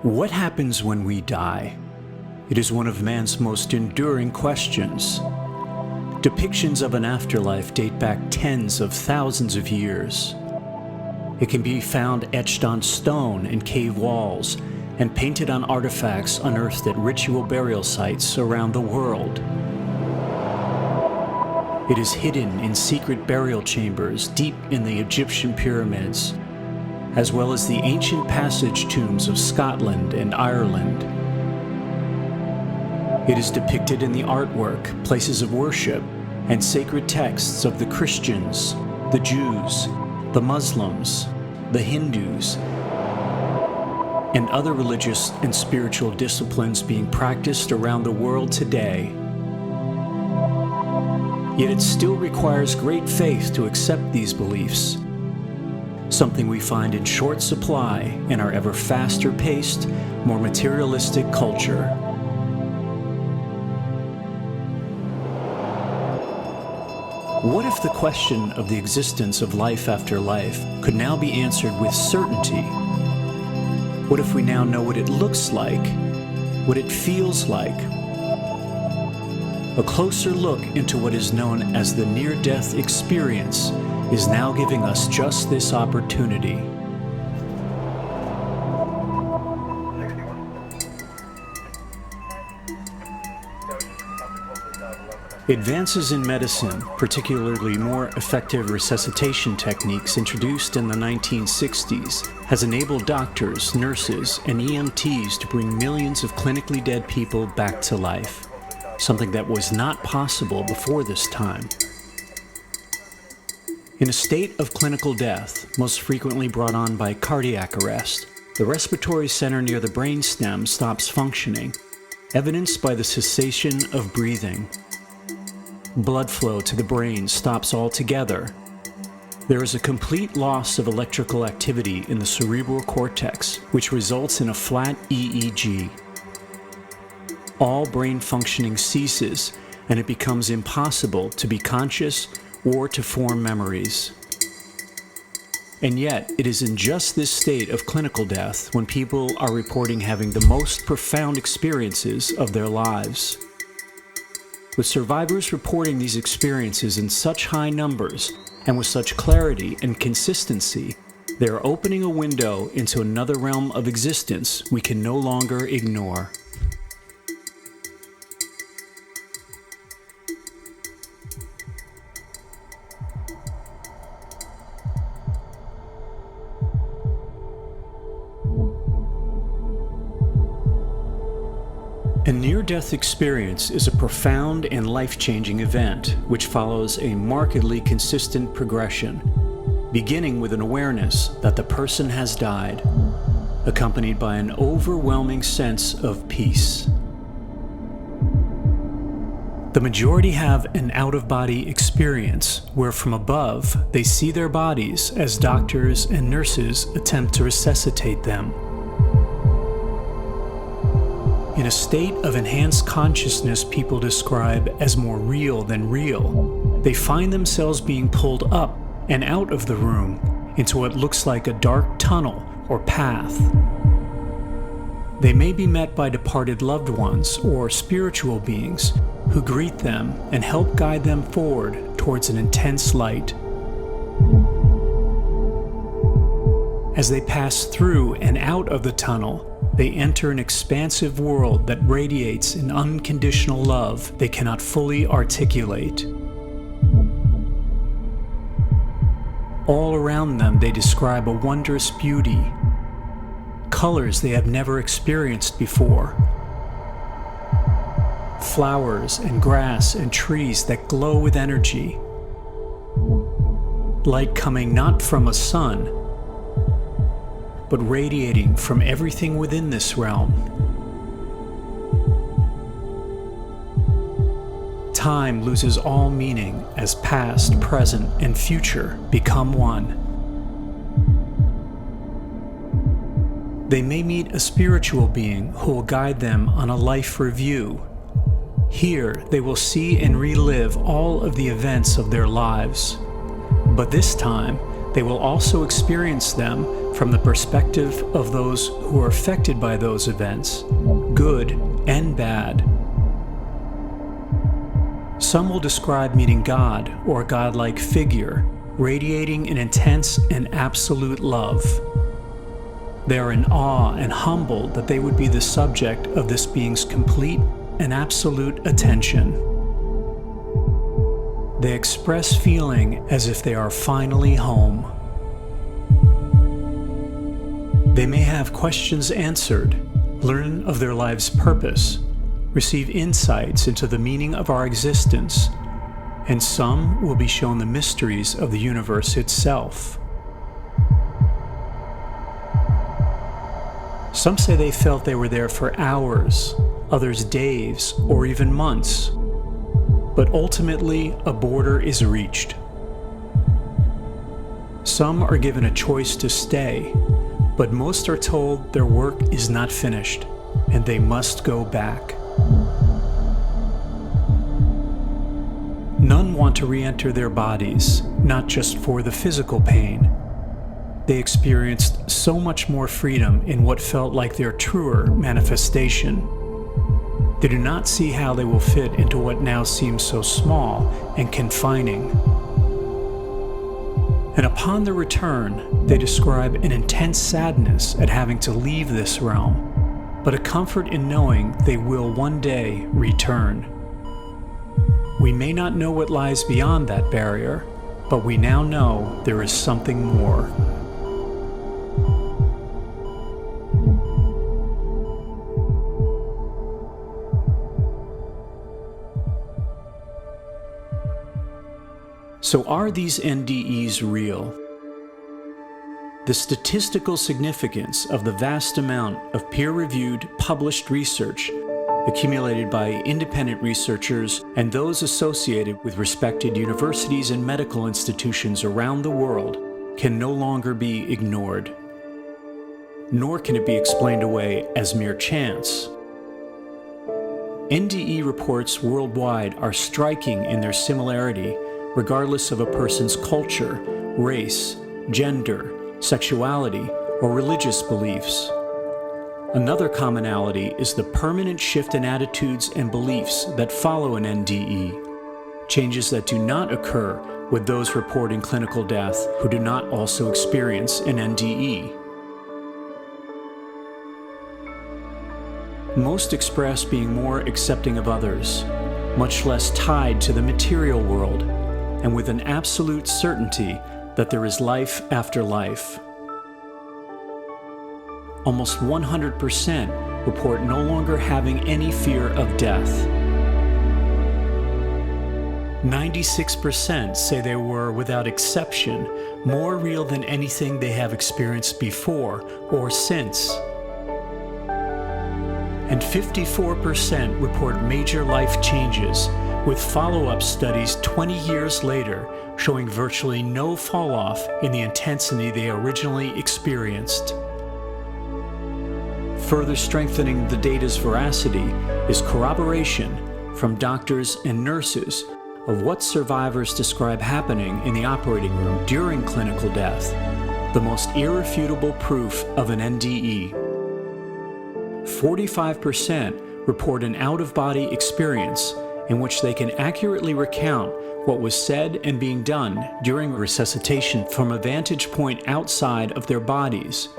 What happens when we die? It is one of man's most enduring questions. Depictions of an afterlife date back tens of thousands of years. It can be found etched on stone in cave walls and painted on artifacts unearthed at ritual burial sites around the world. It is hidden in secret burial chambers deep in the Egyptian pyramids, as well as the ancient passage tombs of Scotland and Ireland. It is depicted in the artwork, places of worship, and sacred texts of the Christians, the Jews, the Muslims, the Hindus, and other religious and spiritual disciplines being practiced around the world today. Yet it still requires great faith to accept these beliefs, something we find in short supply in our ever faster paced, more materialistic culture. What if the question of the existence of life after life could now be answered with certainty? What if we now know what it looks like, what it feels like? A closer look into what is known as the near-death experience is now giving us just this opportunity. Advances in medicine, particularly more effective resuscitation techniques introduced in the 1960s, has enabled doctors, nurses, and EMTs to bring millions of clinically dead people back to life, something that was not possible before this time. In a state of clinical death, most frequently brought on by cardiac arrest, the respiratory center near the brainstem stops functioning, evidenced by the cessation of breathing. Blood flow to the brain stops altogether. There is a complete loss of electrical activity in the cerebral cortex, which results in a flat EEG. All brain functioning ceases, and it becomes impossible to be conscious or to form memories. And yet, it is in just this state of clinical death when people are reporting having the most profound experiences of their lives. With survivors reporting these experiences in such high numbers and with such clarity and consistency, they are opening a window into another realm of existence we can no longer ignore. A near-death experience is a profound and life-changing event which follows a markedly consistent progression, beginning with an awareness that the person has died, accompanied by an overwhelming sense of peace. The majority have an out-of-body experience where from above they see their bodies as doctors and nurses attempt to resuscitate them. In a state of enhanced consciousness people describe as more real than real, they find themselves being pulled up and out of the room into what looks like a dark tunnel or path. They may be met by departed loved ones or spiritual beings who greet them and help guide them forward towards an intense light. As they pass through and out of the tunnel, they enter an expansive world that radiates an unconditional love they cannot fully articulate. All around them they describe a wondrous beauty, colors they have never experienced before, flowers and grass and trees that glow with energy, light coming not from a sun, but radiating from everything within this realm. Time loses all meaning as past, present, and future become one. They may meet a spiritual being who will guide them on a life review. Here, they will see and relive all of the events of their lives. But this time, They will also experience them from the perspective of those who are affected by those events, good and bad. Some will describe meeting God or a godlike figure, radiating an intense and absolute love. They are in awe and humbled that they would be the subject of this being's complete and absolute attention. They express feeling as if they are finally home. They may have questions answered, learn of their life's purpose, receive insights into the meaning of our existence, and some will be shown the mysteries of the universe itself. Some say they felt they were there for hours, others days, or even months. But ultimately, a border is reached. Some are given a choice to stay, but most are told their work is not finished, and they must go back. None want to re-enter their bodies, not just for the physical pain. They experienced so much more freedom in what felt like their truer manifestation. They do not see how they will fit into what now seems so small and confining. And upon their return, they describe an intense sadness at having to leave this realm, but a comfort in knowing they will one day return. We may not know what lies beyond that barrier, but we now know there is something more. So are these NDEs real? The statistical significance of the vast amount of peer-reviewed, published research accumulated by independent researchers and those associated with respected universities and medical institutions around the world can no longer be ignored. Nor can it be explained away as mere chance. NDE reports worldwide are striking in their similarity regardless of a person's culture, race, gender, sexuality, or religious beliefs. Another commonality is the permanent shift in attitudes and beliefs that follow an NDE, changes that do not occur with those reporting clinical death who do not also experience an NDE. Most express being more accepting of others, much less tied to the material world, and with an absolute certainty that there is life after life. Almost 100% report no longer having any fear of death. 96% say they were, without exception, more real than anything they have experienced before or since. And 54% report major life changes, with follow-up studies 20 years later showing virtually no fall-off in the intensity they originally experienced. Further strengthening the data's veracity is corroboration from doctors and nurses of what survivors describe happening in the operating room during clinical death, the most irrefutable proof of an NDE. 45% report an out-of-body experience in which they can accurately recount what was said and being done during resuscitation from a vantage point outside of their bodies.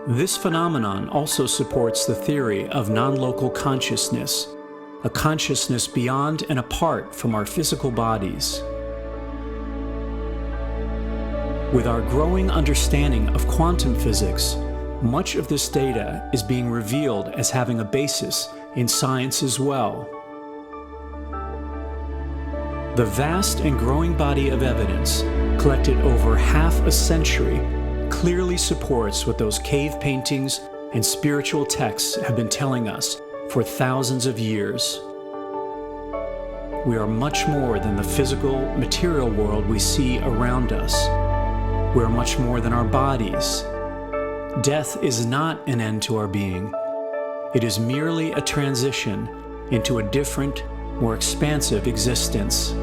This phenomenon also supports the theory of non-local consciousness, a consciousness beyond and apart from our physical bodies. With our growing understanding of quantum physics, much of this data is being revealed as having a basis in science as well. The vast and growing body of evidence, collected over half a century, clearly supports what those cave paintings and spiritual texts have been telling us for thousands of years. We are much more than the physical, material world we see around us. We are much more than our bodies. Death is not an end to our being. It is merely a transition into a different, more expansive existence.